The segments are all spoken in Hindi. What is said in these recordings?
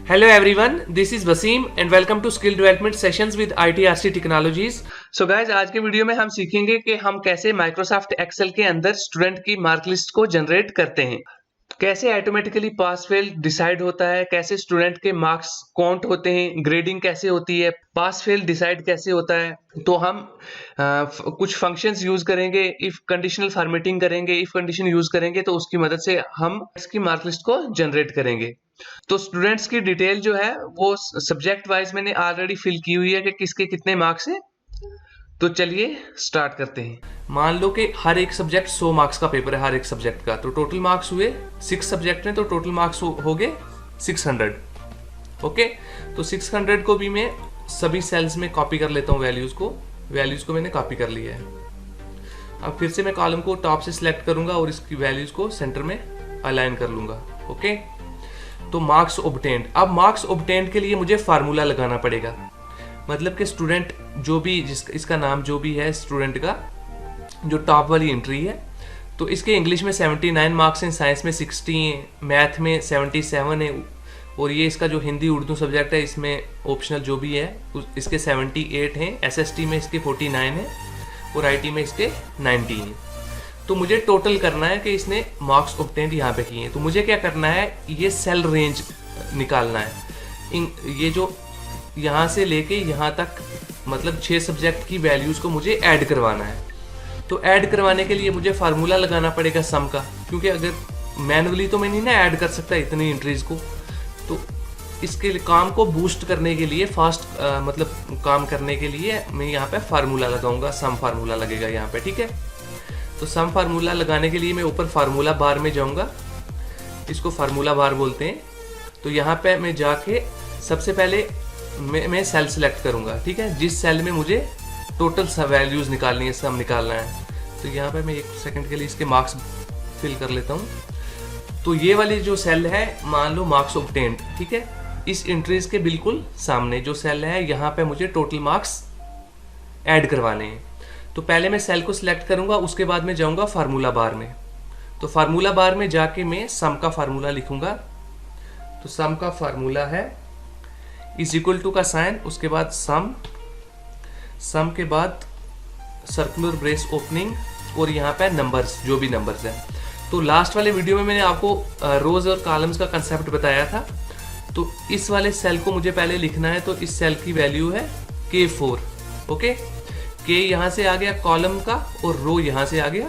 Hello everyone, this is Wasim and welcome to Skill Development Sessions with ITRC Technologies. So guys, आज के वीडियो में हम सीखेंगे कि हम कैसे Microsoft Excel के अंदर स्टूडेंट की मार्क लिस्ट को जनरेट करते हैं, कैसे ऑटोमेटिकली पास फेल डिसाइड होता है, कैसे स्टूडेंट के मार्क्स काउंट होते हैं, ग्रेडिंग कैसे होती है, पास फेल डिसाइड कैसे होता है। तो हम कुछ फंक्शंस यूज करेंगे, इफ कंडीशनल फॉर्मेटिंग करेंगे, इफ कंडीशन यूज करेंगे तो उसकी मदद से हम इसकी मार्क लिस्ट को जनरेट करेंगे। तो स्टूडेंट्स की डिटेल जो है वो सब्जेक्ट वाइज मैंने ऑलरेडी फिल की हुई है कि किसके कितने मार्क्स हैं। तो चलिए स्टार्ट करते हैं। मान लो कि हर एक सब्जेक्ट 100 मार्क्स का पेपर है, हर एक सब्जेक्ट का, तो टोटल मार्क्स हुए 6 सब्जेक्ट में, तो टोटल मार्क्स हो गए 600। ओके, तो 600 को भी मैं सभी सेल्स में कॉपी कर लेता हूँ। वैल्यूज को मैंने कॉपी कर लिया है। अब फिर से मैं कॉलम को टॉप से सिलेक्ट करूंगा और इसकी वैल्यूज को सेंटर में अलाइन कर लूंगा। ओके, तो मार्क्स ऑब्टेन्ड। अब मार्क्स ऑब्टेन्ड के लिए मुझे फार्मूला लगाना पड़ेगा, मतलब कि स्टूडेंट जो भी इसका नाम जो भी है स्टूडेंट का, जो टॉप वाली एंट्री है, तो इसके इंग्लिश में 79 मार्क्स हैं, साइंस में 60 हैं, मैथ में 77 है, और ये इसका जो हिंदी उर्दू सब्जेक्ट है इसमें ऑप्शनल जो भी है इसके 78 हैं, एसएसटी में इसके 49 हैं और आईटी में इसके 90 हैं। तो मुझे टोटल करना है कि इसने मार्क्स ऑब्टेन्ड यहाँ पे किए हैं। तो मुझे क्या करना है, ये सेल रेंज निकालना है। ये जो यहाँ से लेके यहाँ तक, मतलब 6 सब्जेक्ट की वैल्यूज़ को मुझे ऐड करवाना है। तो ऐड करवाने के लिए मुझे फार्मूला लगाना पड़ेगा सम का, क्योंकि अगर मैनुअली तो मैं नहीं ना ऐड कर सकता इतनी एंट्रीज को। तो इसके काम को बूस्ट करने के लिए, फास्ट मतलब काम करने के लिए मैं यहाँ पे फार्मूला लगाऊंगा, सम फार्मूला लगेगा यहाँ पे। ठीक है, तो सम फार्मूला लगाने के लिए मैं ऊपर फार्मूला बार में जाऊंगा, इसको फार्मूला बार बोलते हैं। तो यहाँ पे मैं जाके सबसे पहले मैं सेल सेलेक्ट करूंगा। ठीक है, जिस सेल में मुझे टोटल वैल्यूज निकालनी है, सम निकालना है। तो यहाँ पे मैं 1 सेकंड के लिए इसके मार्क्स फिल कर लेता हूँ। तो ये वाली जो सेल है, मान लो मार्क्स ऑब्टेन्ड, ठीक है, इस एंट्रीज के बिल्कुल सामने जो सेल है, यहाँ पे मुझे टोटल मार्क्स ऐड करवाने हैं। तो पहले मैं सेल को सिलेक्ट करूंगा, उसके बाद मैं जाऊंगा फार्मूला बार में। तो फार्मूला बार में जाके मैं सम का फार्मूला लिखूंगा। तो सम का फार्मूला है इज इक्वल टू का साइन, उसके बाद सम के बाद सर्कुलर ब्रेस ओपनिंग और यहाँ पे नंबर्स, जो भी नंबर्स हैं। तो लास्ट वाले वीडियो में मैंने आपको रोज और कॉलम्स का कंसेप्ट बताया था। तो इस वाले सेल को मुझे पहले लिखना है। तो इस सेल की वैल्यू है K4। ओके, के यहाँ से आ गया कॉलम का और रो यहाँ से आ गया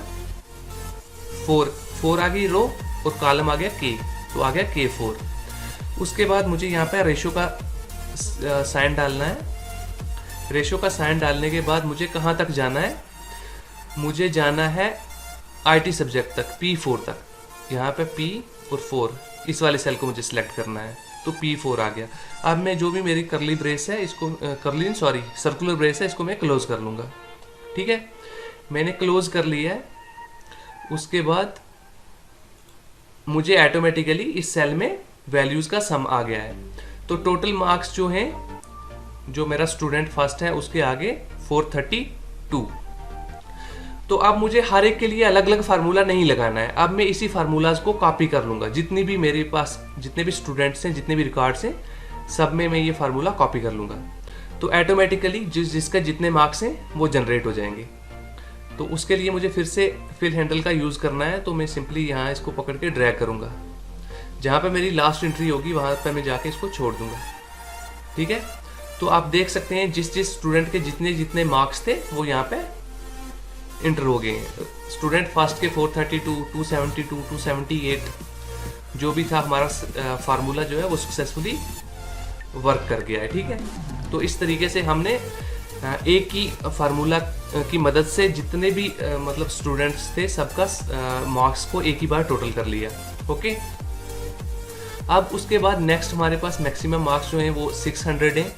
4 आ गई रो और कॉलम आ गया के, तो आ गया K4। उसके बाद मुझे यहाँ पे रेशो का साइन डालना है। रेशो का साइन डालने के बाद मुझे कहाँ तक जाना है, मुझे जाना है आईटी सब्जेक्ट तक, P4 तक। यहाँ पे P और 4, इस वाले सेल को मुझे सिलेक्ट करना है। तो P4 आ गया। अब मैं जो भी मेरी करली ब्रेस है, इसको सर्कुलर ब्रेस है, इसको मैं क्लोज कर लूँगा। ठीक है, मैंने क्लोज कर लिया है। उसके बाद मुझे ऑटोमेटिकली इस सेल में वैल्यूज़ का सम आ गया है। तो टोटल मार्क्स जो हैं, जो मेरा स्टूडेंट फर्स्ट है उसके आगे 432। तो अब मुझे हर एक के लिए अलग अलग फार्मूला नहीं लगाना है। अब मैं इसी फार्मूलाज को कॉपी कर लूँगा, जितनी भी मेरे पास जितने भी स्टूडेंट्स हैं, जितने भी रिकॉर्ड्स हैं, सब में मैं ये फार्मूला कॉपी कर लूँगा। तो ऑटोमेटिकली जिसका जितने मार्क्स हैं वो जनरेट हो जाएंगे। तो उसके लिए मुझे फिर से फिल हैंडल का यूज़ करना है। तो मैं सिंपली यहाँ इसको पकड़ के ड्रैग करूँगा, जहाँ पर मेरी लास्ट एंट्री होगी वहाँ पर मैं जाके इसको छोड़ दूँगा। ठीक है, तो आप देख सकते हैं जिस स्टूडेंट के जितने जितने मार्क्स थे वो यहाँ पे इंटर हो गए हैं। स्टूडेंट फर्स्ट के 432, 272, 278 जो भी था, हमारा फार्मूला जो है वो सक्सेसफुली वर्क कर गया है। ठीक है, तो इस तरीके से हमने एक ही फार्मूला की मदद से जितने भी मतलब स्टूडेंट्स थे सबका मार्क्स को एक ही बार टोटल कर लिया। ओके, अब उसके बाद नेक्स्ट हमारे पास मैक्सिमम मार्क्स जो हैं वो 600 हैं।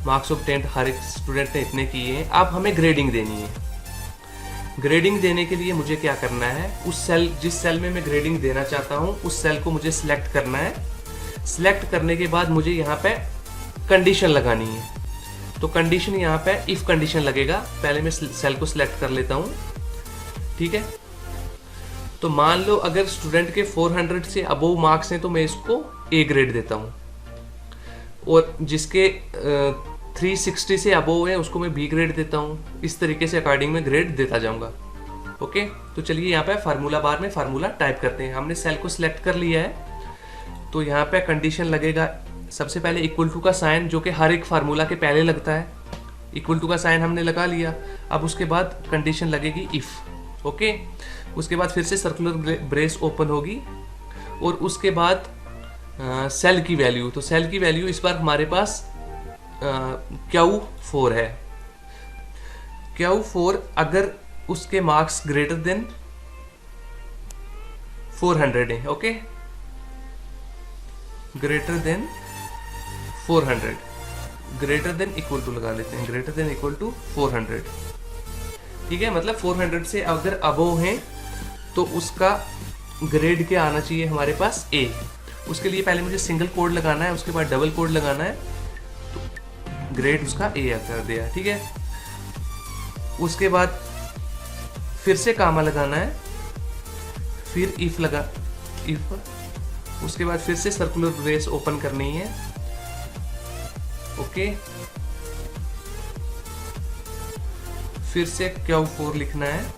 मार्क्स ऑब्टेन्ड हर एक स्टूडेंट ने इतने किए हैं। अब हमें ग्रेडिंग देनी है। ग्रेडिंग देने के लिए मुझे क्या करना है, उस सेल, जिस सेल में मैं ग्रेडिंग देना चाहता हूँ उस सेल को मुझे सिलेक्ट करना है। सिलेक्ट करने के बाद मुझे यहाँ पे कंडीशन लगानी है। तो कंडीशन यहाँ पे इफ कंडीशन लगेगा। पहले मैं सेल को सिलेक्ट कर लेता हूँ। ठीक है, तो मान लो अगर स्टूडेंट के 400 से अबोव मार्क्स हैं तो मैं इसको ए ग्रेड देता हूँ। और जिसके 360 से अबोव है उसको मैं बी ग्रेड देता हूँ। इस तरीके से अकॉर्डिंग में ग्रेड देता जाऊँगा। ओके, तो चलिए यहाँ पे फार्मूला बार में फार्मूला टाइप करते हैं। हमने सेल को सिलेक्ट कर लिया है, तो यहाँ पे कंडीशन लगेगा सबसे पहले इक्वल टू का साइन, जो कि हर एक फार्मूला के पहले लगता है। इक्वल टू का साइन हमने लगा लिया। अब उसके बाद कंडीशन लगेगी इफ़। ओके, उसके बाद फिर से सर्कुलर ब्रेस ओपन होगी और उसके बाद सेल की वैल्यू, तो सेल की वैल्यू इस बार हमारे पास Q4 है। Q4 अगर उसके मार्क्स ग्रेटर देन 400 है। Okay, greater than 400, greater than equal to लगा लेते हैं, ग्रेटर देन इक्वल टू 400। ठीक है, मतलब 400 से अगर अबोव है तो उसका ग्रेड क्या आना चाहिए हमारे पास, ए। उसके लिए पहले मुझे सिंगल कोड लगाना है, उसके बाद डबल कोड लगाना है, तो ग्रेड उसका ए कर दिया। ठीक है, उसके बाद फिर से कामा लगाना है, फिर इफ लगा, इफ, उसके बाद फिर से सर्कुलर ब्रेस ओपन करनी है। ओके, फिर से Q4 लिखना है,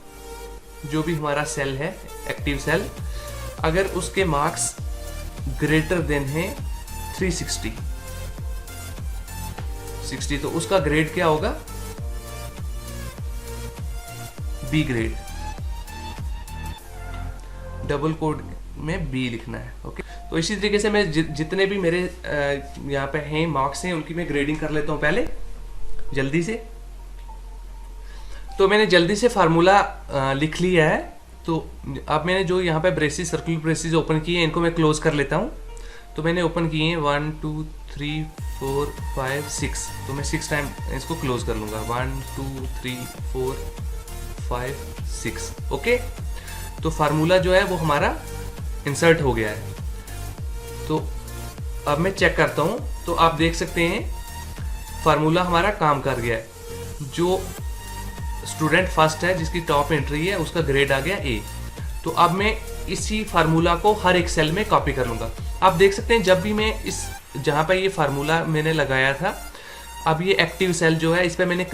जो भी हमारा सेल है, एक्टिव सेल, अगर उसके मार्क्स ग्रेटर देन है 360 तो उसका ग्रेड क्या होगा, बी ग्रेड। डबल कोड में बी लिखना है। ओके, तो इसी तरीके से मैं जितने भी मेरे यहाँ पे हैं मार्क्स हैं उनकी मैं ग्रेडिंग कर लेता हूँ पहले जल्दी से। तो मैंने जल्दी से फार्मूला लिख लिया है। तो अब मैंने जो यहाँ पे ब्रेसेस, सर्कुलर ब्रेसेस ओपन किए हैं, इनको मैं क्लोज कर लेता हूँ। तो मैंने ओपन किए हैं 1 2 3 4 5 6, तो मैं 6 टाइम इसको क्लोज कर लूँगा। 1 2 3 4 5 6। ओके, तो फार्मूला जो है वो हमारा इंसर्ट हो गया है। तो अब मैं चेक करता हूँ, तो आप देख सकते हैं फार्मूला हमारा काम कर गया है। जो स्टूडेंट फर्स्ट है, जिसकी टॉप एंट्री है, उसका ग्रेड आ गया ए। तो अब मैं इसी फार्मूला को हर एक सेल में कॉपी कर लूँगा। आप देख सकते हैं जब भी मैं इस, जहाँ पर ये फार्मूला मैंने लगाया था, अब ये एक्टिव सेल जो है, इस पर मैंने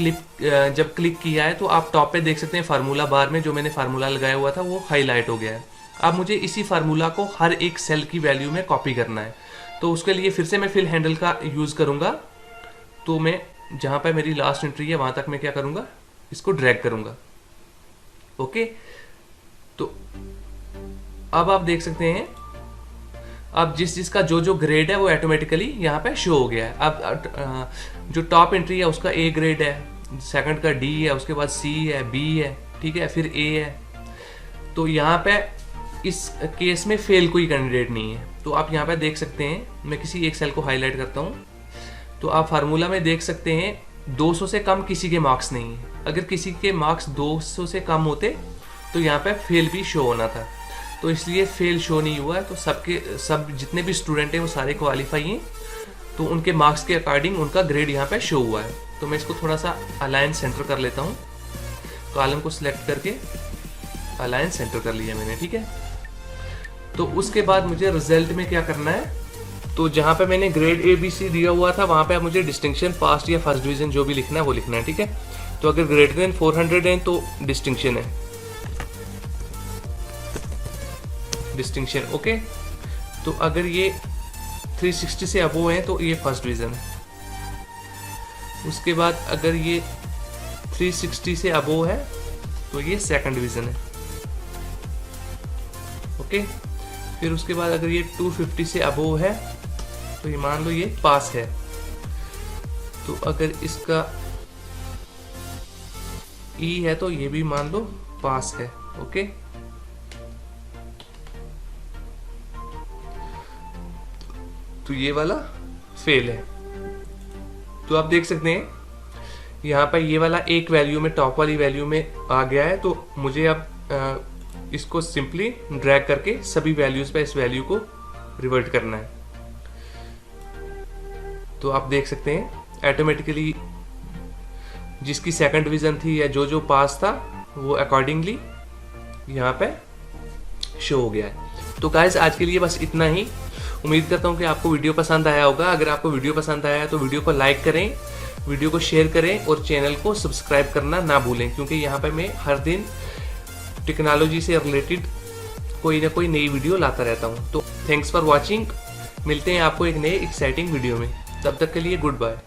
जब क्लिक किया है तो आप टॉप पे देख सकते हैं फार्मूला बार में जो मैंने फार्मूला लगाया हुआ था वो हाईलाइट हो गया है। अब मुझे इसी फार्मूला को हर एक सेल की वैल्यू में कॉपी करना है। तो उसके लिए फिर से मैं फिल हैंडल का यूज़ करूँगा। तो मैं जहाँ पे मेरी लास्ट एंट्री है वहाँ तक मैं क्या करूँगा, इसको ड्रैग करूँगा। ओके, तो अब आप देख सकते हैं, अब जिसका जो ग्रेड है वो ऑटोमेटिकली यहाँ पे शो हो गया है। अब जो टॉप एंट्री है उसका ए ग्रेड है, सेकंड का डी है, उसके बाद सी है, बी है, ठीक है, फिर ए है। तो यहाँ पे इस केस में फेल कोई कैंडिडेट नहीं है। तो आप यहाँ पे देख सकते हैं, मैं किसी एक सेल को हाईलाइट करता हूँ, तो आप फार्मूला में देख सकते हैं 200 से कम किसी के मार्क्स नहीं है। अगर किसी के मार्क्स 200 से कम होते तो यहाँ पे फेल भी शो होना था, तो इसलिए फेल शो नहीं हुआ है। तो सब जितने भी स्टूडेंट हैं वो सारे क्वालिफाई हैं, तो उनके मार्क्स के अकॉर्डिंग उनका ग्रेड यहाँ पे शो हुआ है। तो मैं इसको थोड़ा सा अलाइन सेंटर कर लेता हूँ, कॉलम को सिलेक्ट करके अलाइन सेंटर कर लिया मैंने। ठीक है, तो उसके बाद मुझे रिजल्ट में क्या करना है, तो जहाँ पे मैंने ग्रेड ए बी सी दिया हुआ था वहाँ पे मुझे डिस्टिंक्शन, पास्ट या फर्स्ट डिवीजन जो भी लिखना है वो लिखना है। ठीक है, तो अगर ग्रेटर देन 400 है तो डिस्टिंक्शन है, डिस्टिंक्शन। ओके, तो अगर ये 360 से अबोव है तो ये फर्स्ट डिवीजन है। उसके बाद अगर ये 360 से अबोव है तो ये सेकंड डिवीजन है। ओके, फिर उसके बाद अगर ये 250 से अबोव है तो ये मान लो ये पास है। तो अगर इसका ई है तो ये भी मान लो पास है। ओके, तो ये वाला फेल है। तो आप देख सकते हैं यहाँ पर ये वाला एक वैल्यू में, टॉप वाली वैल्यू में आ गया है। तो मुझे अब इसको सिंपली ड्रैग करके सभी वैल्यूज पे इस वैल्यू को रिवर्ट करना है। तो आप देख सकते हैं ऑटोमेटिकली जिसकी सेकंड डिवीजन थी या जो पास था वो अकॉर्डिंगली यहाँ पे शो हो गया है। तो गाइस आज के लिए बस इतना ही। उम्मीद करता हूँ कि आपको वीडियो पसंद आया होगा। अगर आपको वीडियो पसंद आया है तो वीडियो को लाइक करें, वीडियो को शेयर करें और चैनल को सब्सक्राइब करना ना भूलें, क्योंकि यहाँ पर मैं हर दिन टेक्नोलॉजी से रिलेटेड कोई ना कोई नई वीडियो लाता रहता हूँ। तो थैंक्स फॉर वॉचिंग। मिलते हैं आपको एक नए एक्साइटिंग वीडियो में। तब तक के लिए गुड बाय।